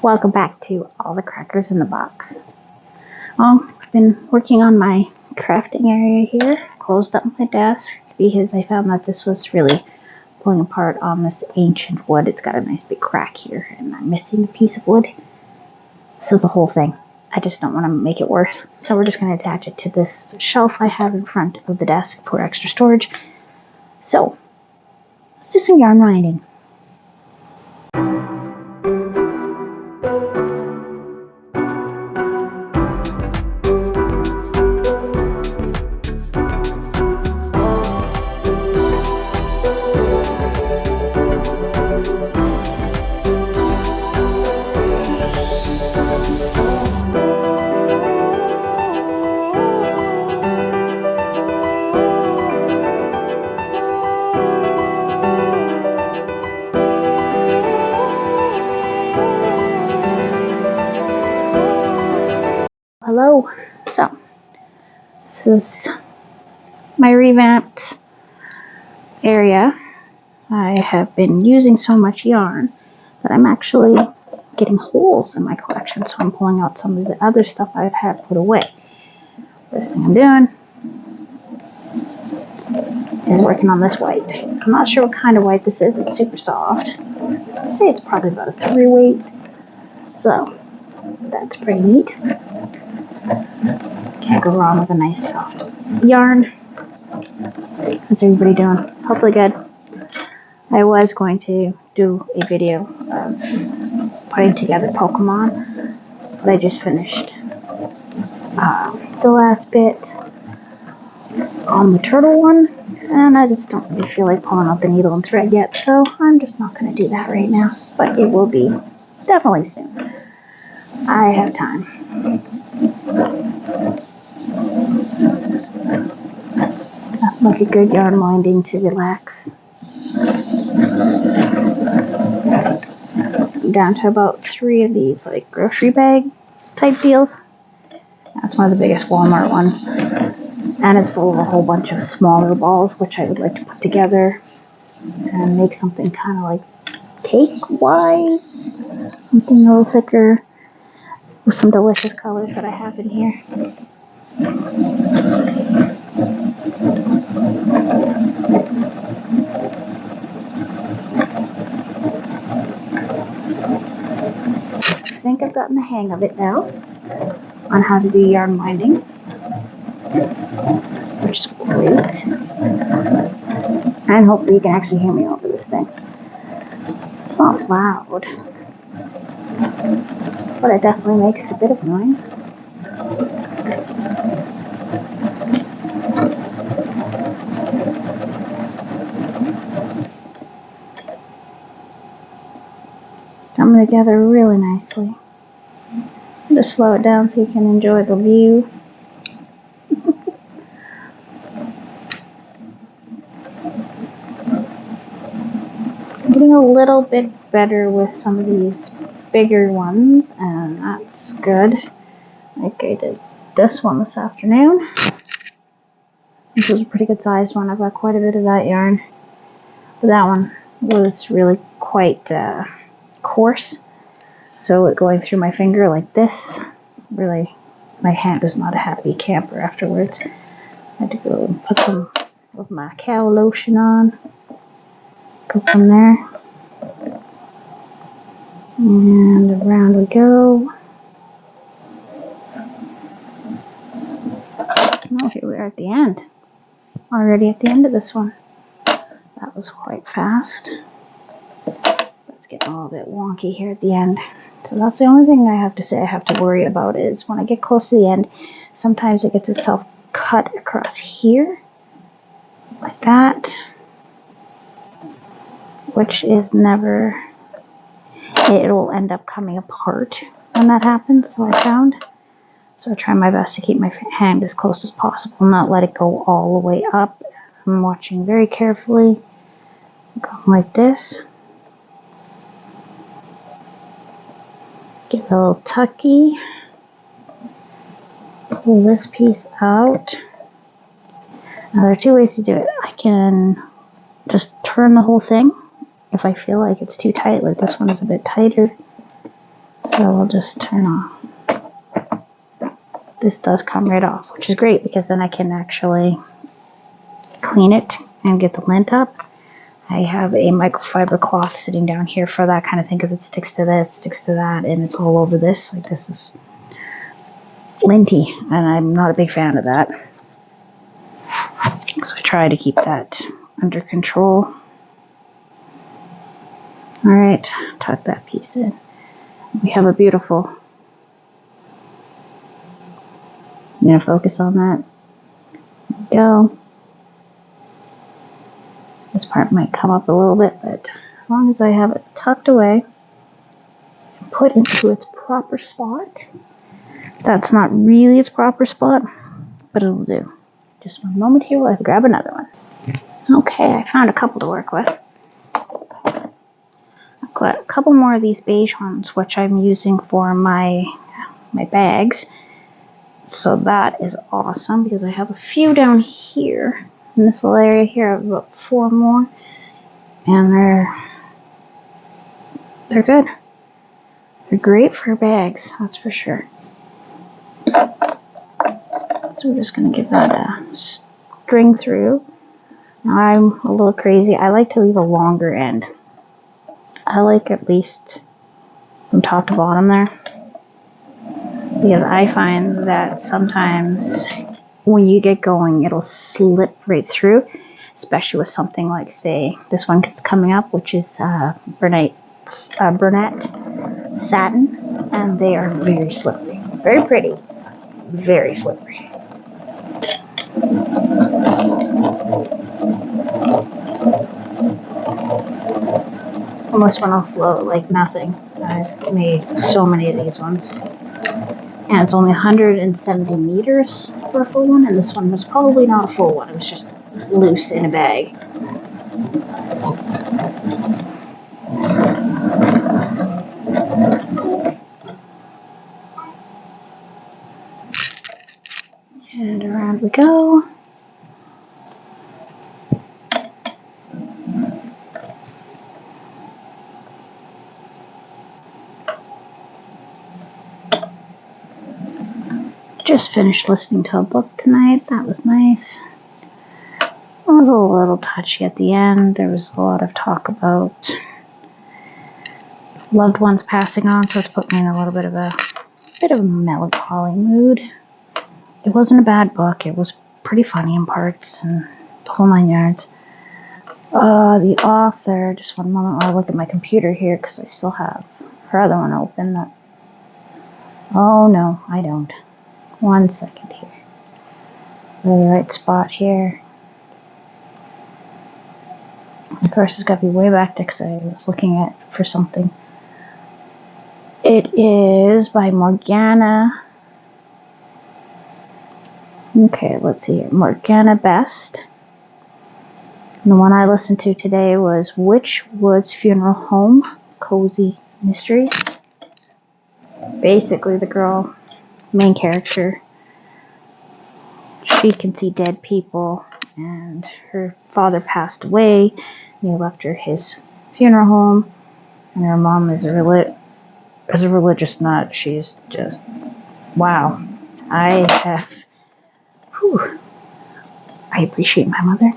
Welcome back to All the Crackers in the Box. I've been working on my crafting area here. Closed up my desk because I found that this was really pulling apart on this ancient wood. It's got a nice big crack here and I'm missing a piece of wood. So the whole thing. I just don't want to make it worse. So we're just going to attach it to this shelf I have in front of the desk for extra storage. So let's do some yarn winding. Hello. So, this is my revamped area. I have been using so much yarn that I'm actually getting holes in my collection, so I'm pulling out some of the other stuff I've had put away. First thing I'm doing is working on this white. I'm not sure what kind of white this is. It's super soft. I'd say it's probably about a 3 weight. So, that's pretty neat. Can't go wrong with a nice soft yarn. How's everybody doing? Hopefully good. I was going to do a video of putting together Pokemon, but I just finished the last bit on the turtle one, and I just don't really feel like pulling out the needle and thread yet, so I'm just not going to do that right now, but it will be definitely soon. I have time. Like a good yarn winding to relax. I'm down to about 3 of these like grocery bag type deals. That's one of the biggest Walmart ones. And it's full of a whole bunch of smaller balls, which I would like to put together and make something kind of like cake-wise. Something a little thicker with some delicious colors that I have in here. I think I've gotten the hang of it now on how to do yarn winding, which is great. And hopefully you can actually hear me over this thing. It's not loud, but it definitely makes a bit of noise. Coming together really nicely. Just slow it down so you can enjoy the view. I'm getting a little bit better with some of these bigger ones, and that's good. Like I did this one this afternoon. This was a pretty good sized one. I've got quite a bit of that yarn. But that one was really quite coarse. So going through my finger like this, really, my hand is not a happy camper afterwards. I had to go and put some of my cow lotion on. Go from there. And around we go. Oh, here we are at the end. Already at the end of this one. That was quite fast. Let's get a little bit wonky here at the end. So that's the only thing I have to say I have to worry about is when I get close to the end, sometimes it gets itself cut across here, like that, which is never, it will end up coming apart when that happens, so I found. So I try my best to keep my hand as close as possible, not let it go all the way up. I'm watching very carefully, going like this. Give it a little tucky. Pull this piece out. Now there are 2 ways to do it. I can just turn the whole thing if I feel like it's too tight, like this one is a bit tighter. So we'll just turn off. This does come right off, which is great because then I can actually clean it and get the lint up. I have a microfiber cloth sitting down here for that kind of thing because it sticks to this, sticks to that, and it's all over this. Like, this is linty, and I'm not a big fan of that. So I try to keep that under control. Alright, tuck that piece in. We have a beautiful... I'm going to focus on that. There we go. This part might come up a little bit, but as long as I have it tucked away, put into its proper spot. That's not really its proper spot, but it'll do. Just one moment here while I grab another one. Okay, I found a couple to work with. I've got a couple more of these beige ones, which I'm using for my bags. So that is awesome because I have a few down here. In this little area here, I have about 4 more. And they're good. They're great for bags, that's for sure. So we're just going to give that a string through. Now I'm a little crazy. I like to leave a longer end. I like at least from top to bottom there. Because I find that sometimes when you get going, it'll slip right through. Especially with something like, say, this one that's coming up, which is brunette satin. And they are very slippery. Very pretty. Very slippery. Almost went off float like nothing. I've made so many of these ones. And it's only 170 meters for a full one, and this one was probably not a full one. It was just loose in a bag. And around we go. Just finished listening to a book tonight. That was nice. It was a little touchy at the end. There was a lot of talk about loved ones passing on, so it's put me in a little bit of a melancholy mood. It wasn't a bad book. It was pretty funny in parts and the whole 9 yards. The author, just one moment while I look at my computer here because I still have her other one open. Oh no, I don't. 1 second here. The right spot here. Of course, it's got to be way back there because I was looking for something. It is by Morgana. Okay, let's see here. Morgana Best. And the one I listened to today was Witchwood's Funeral Home, Cozy Mysteries. Basically, the girl, main character, she can see dead people, and her father passed away, and he left her his funeral home, and her mom is a religious nut. She's just, wow. I appreciate my mother.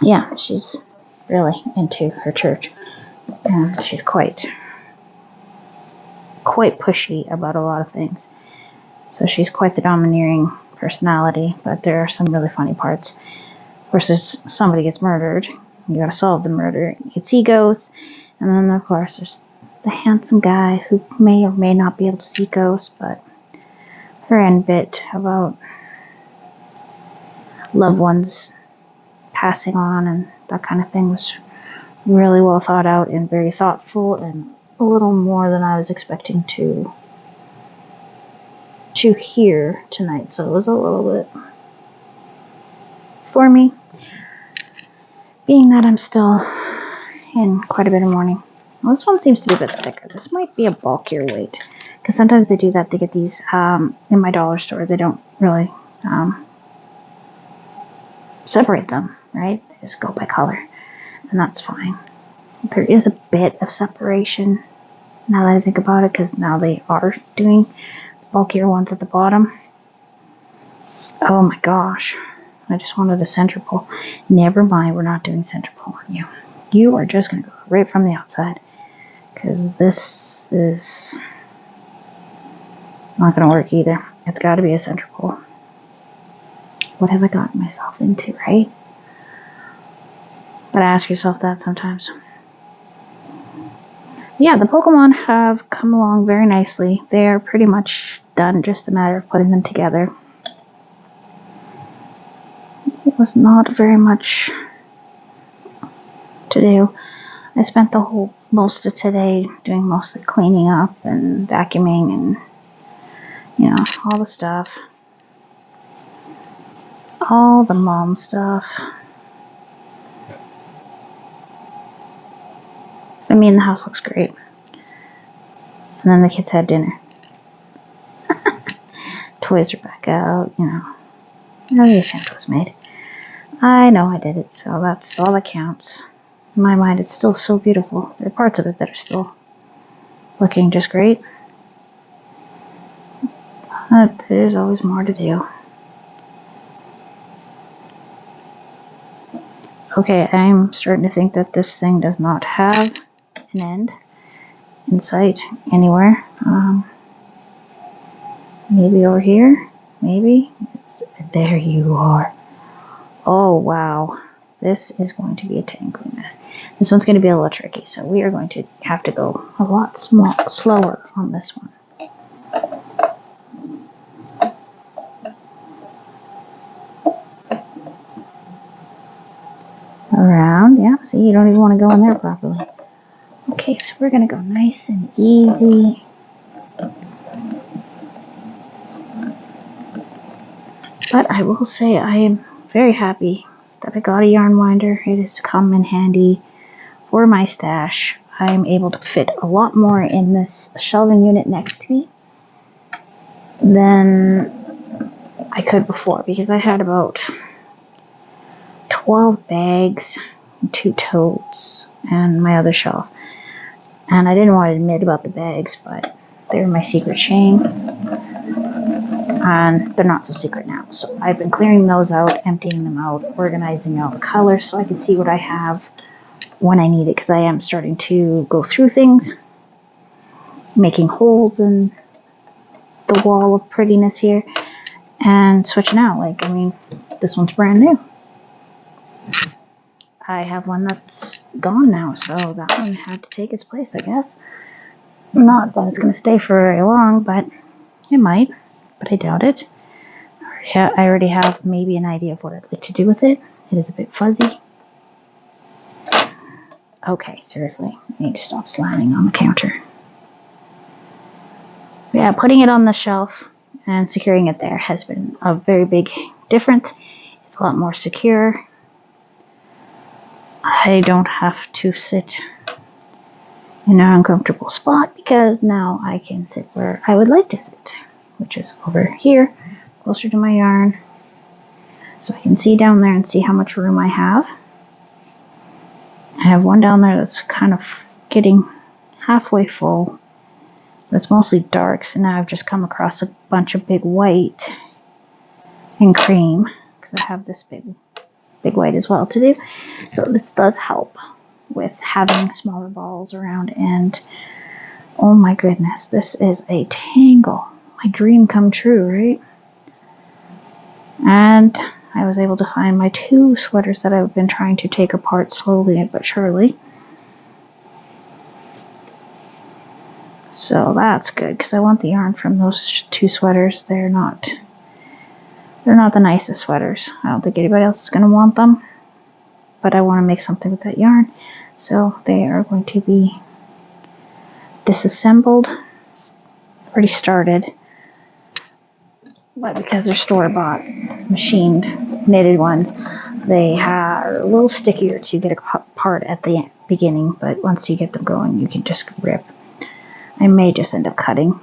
Yeah, she's really into her church, and she's quite pushy about a lot of things. So she's quite the domineering personality, but there are some really funny parts. Of course, there's somebody gets murdered. You gotta solve the murder. You can see ghosts, and then of course there's the handsome guy who may or may not be able to see ghosts, but her end bit about loved ones passing on and that kind of thing was really well thought out and very thoughtful and a little more than I was expecting to hear tonight. So it was a little bit for me, being that I'm still in quite a bit of mourning. Well, this one seems to be a bit thicker. This might be a bulkier weight because sometimes they do that. They get these in my dollar store. They don't really separate them, right? They just go by color, and that's fine. There is a bit of separation Now that I think about it, because now they are doing bulkier ones at the bottom. Oh my gosh. I just wanted a center pull. Never mind, we're not doing center pull on you. You are just going to go right from the outside. Because this is not going to work either. It's got to be a center pull. What have I gotten myself into, right? But ask yourself that sometimes. Yeah, the Pokemon have come along very nicely. They are pretty much done, just a matter of putting them together. It was not very much to do. I spent the most of today doing mostly cleaning up and vacuuming and, you know, all the stuff. All the mom stuff. I mean, the house looks great. And then the kids had dinner. Toys are back out, you know. The attempt was made. I know I did it, so that's all that counts. In my mind, it's still so beautiful. There are parts of it that are still looking just great. But there's always more to do. Okay, I'm starting to think that this thing does not have an end in sight anywhere. Maybe over here? Maybe? There you are. Oh, wow. This is going to be a tangling mess. This one's going to be a little tricky, so we are going to have to go a lot slower on this one. Around, yeah, see, you don't even want to go in there properly. Okay, so we're going to go nice and easy. But I will say I am very happy that I got a yarn winder. It has come in handy for my stash. I'm able to fit a lot more in this shelving unit next to me than I could before, because I had about 12 bags, 2 totes, and my other shelf. And I didn't want to admit about the bags, but they're my secret shame. And they're not so secret now. So I've been clearing those out, emptying them out, organizing out the colors so I can see what I have when I need it, because I am starting to go through things, making holes in the wall of prettiness here, and switching out. Like, I mean, this one's brand new. I have one that's gone now, so that one had to take its place, I guess. Not that it's going to stay for very long, but it might, but I doubt it. I already have maybe an idea of what I'd like to do with it. It is a bit fuzzy. Okay, seriously, I need to stop slamming on the counter. Yeah, putting it on the shelf and securing it there has been a very big difference. It's a lot more secure. I don't have to sit in an uncomfortable spot because now I can sit where I would like to sit, which is over here, closer to my yarn. So I can see down there and see how much room I have. I have one down there that's kind of getting halfway full. It's mostly dark, so now I've just come across a bunch of big white and cream, because I have this big white as well to do. So this does help with having smaller balls around, and oh my goodness, this is a tangle. My dream come true, right? And I was able to find my 2 sweaters that I've been trying to take apart slowly but surely. So that's good, because I want the yarn from those 2 sweaters. They're not the nicest sweaters. I don't think anybody else is going to want them, but I want to make something with that yarn. So they are going to be disassembled. Already started, but because they're store-bought, machined, knitted ones, they are a little stickier to get apart at the beginning, but once you get them going, you can just rip. I may just end up cutting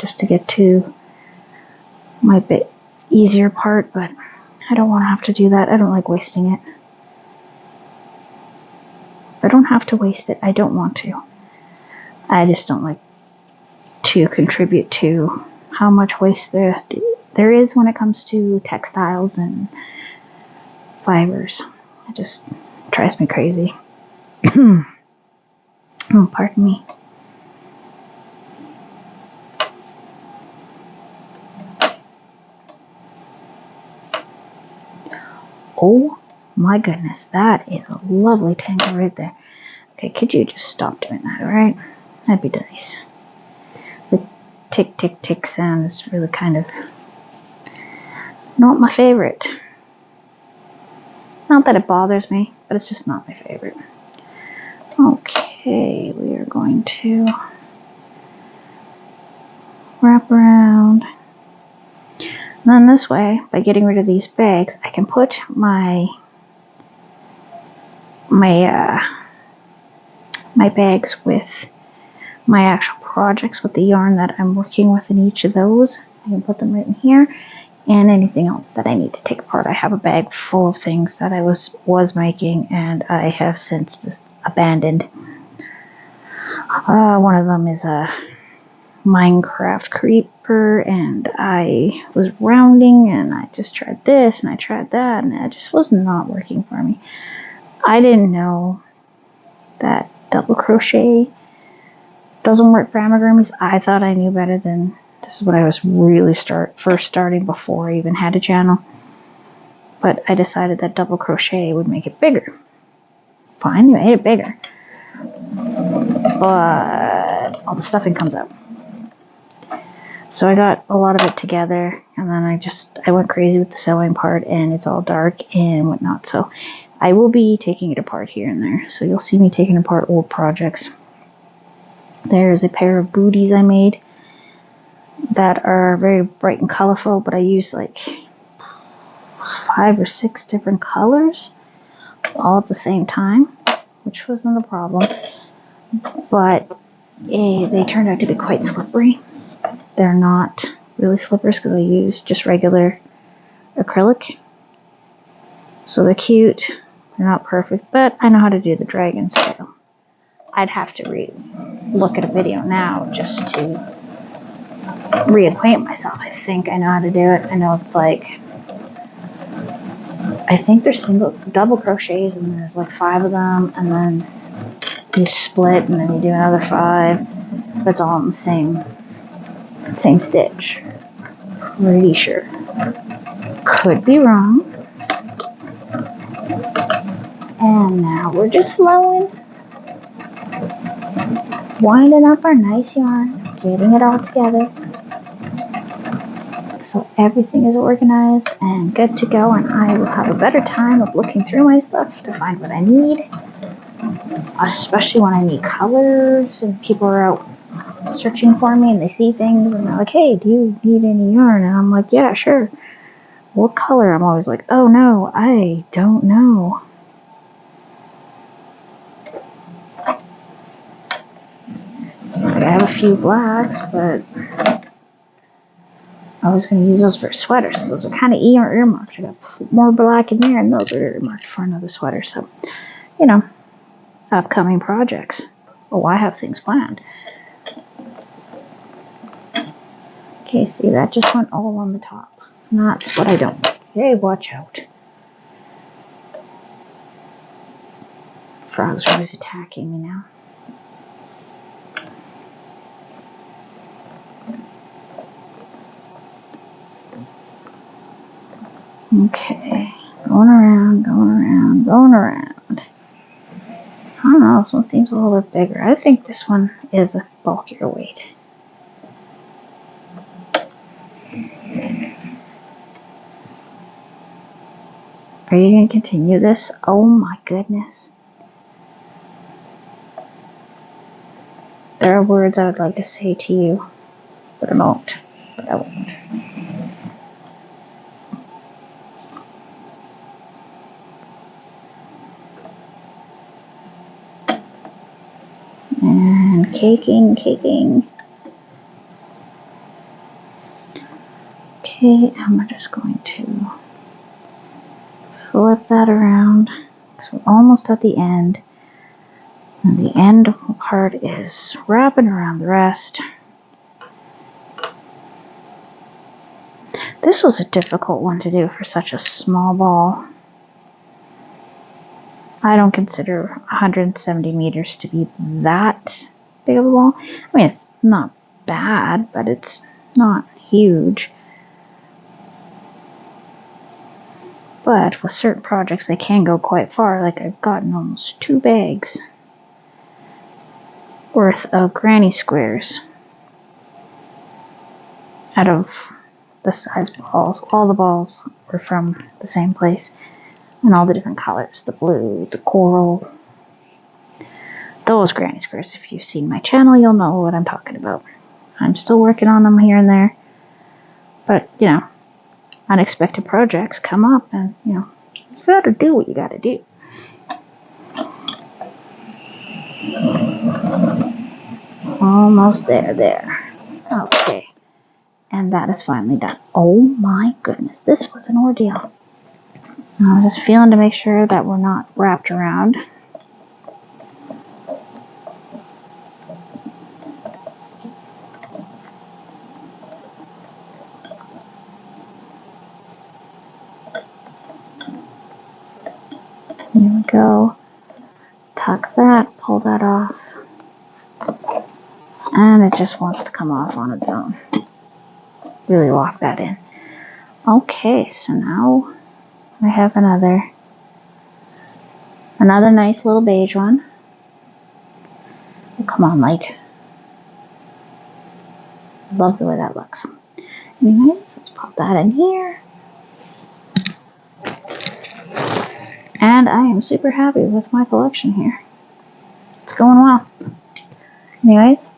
just to get to my bit easier part, but I don't want to have to do that. I don't like wasting it. I don't have to waste it. I don't want to. I just don't like to contribute to how much waste there is when it comes to textiles and fibers. It just drives me crazy. Oh, pardon me. Oh my goodness, that is a lovely tangle right there. Okay, could you just stop doing that, alright? That'd be nice. The tick, tick, tick sound is really kind of not my favorite. Not that it bothers me, but it's just not my favorite. Okay, we are going to wrap around. And then this way, by getting rid of these bags, I can put my bags with my actual projects with the yarn that I'm working with in each of those. I can put them right in here, and anything else that I need to take apart. I have a bag full of things that I was making, and I have since abandoned. One of them is a Minecraft creeper, and I was rounding, and I just tried this and I tried that, and it just was not working for me. I didn't know that double crochet doesn't work for amigurumis. I thought I knew better than this is when I was really first starting before I even had a channel. But I decided that double crochet would make it bigger. Fine, you made it bigger. But all the stuffing comes out. So I got a lot of it together, and then I went crazy with the sewing part, and it's all dark and whatnot. So I will be taking it apart here and there. So you'll see me taking apart old projects. There's a pair of booties I made that are very bright and colorful, but I used like 5 or 6 different colors all at the same time, which wasn't a problem. But they turned out to be quite slippery. They're not really slippers because I use just regular acrylic. So they're cute. They're not perfect, but I know how to do the dragon style. I'd have to look at a video now just to reacquaint myself. I think I know how to do it. I know it's like, I think there's double crochets, and there's like 5 of them, and then you split, and then you do another 5. But it's all in the same stitch. Pretty sure. Could be wrong. And now we're just flowing, winding up our nice yarn, getting it all together. So everything is organized and good to go, and I will have a better time of looking through my stuff to find what I need, especially when I need colors and people are out searching for me and they see things and they're like, hey, do you need any yarn? And I'm like, yeah, sure. What color? I'm always like, oh no, I don't know. I have a few blacks, but I was going to use those for sweaters. So those are kind of earmarked. I got more black in there, and those are earmarked for another sweater. So, upcoming projects. Oh, I have things planned. Okay, see, that just went all on the top. And that's what I don't like. Hey, watch out. Frog's always attacking me now. Okay, going around, going around, going around. I don't know, this one seems a little bit bigger. I think this one is a bulkier weight. Are you going to continue this? Oh my goodness. There are words I would like to say to you, but I won't. And caking. Okay, and we're just going to flip that around because we're almost at the end. And the end part is wrapping around the rest. This was a difficult one to do for such a small ball. I don't consider 170 meters to be that big of a ball. I mean, it's not bad, but it's not huge. But with certain projects, they can go quite far. Like, I've gotten almost 2 bags worth of granny squares out of the size balls. All the balls were from the same place, and all the different colors, the blue, the coral. Those granny squares, if you've seen my channel, you'll know what I'm talking about. I'm still working on them here and there, but you know, unexpected projects come up, and you know, you gotta do what you gotta do. Almost there. Okay, and that is finally done. Oh my goodness, this was an ordeal. I'm just feeling to make sure that we're not wrapped around. Here we go. Tuck that, pull that off. And it just wants to come off on its own. Really lock that in. Okay, so now I have another nice little beige one. Oh, come on, light. Love the way that looks. Anyways, let's pop that in here. And I am super happy with my collection here. It's going well. Anyways,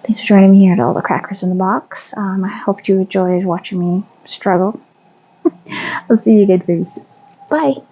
thanks for joining me here at all the crackers in the box. I hope you enjoyed watching me struggle. I'll see you again very soon. Bye.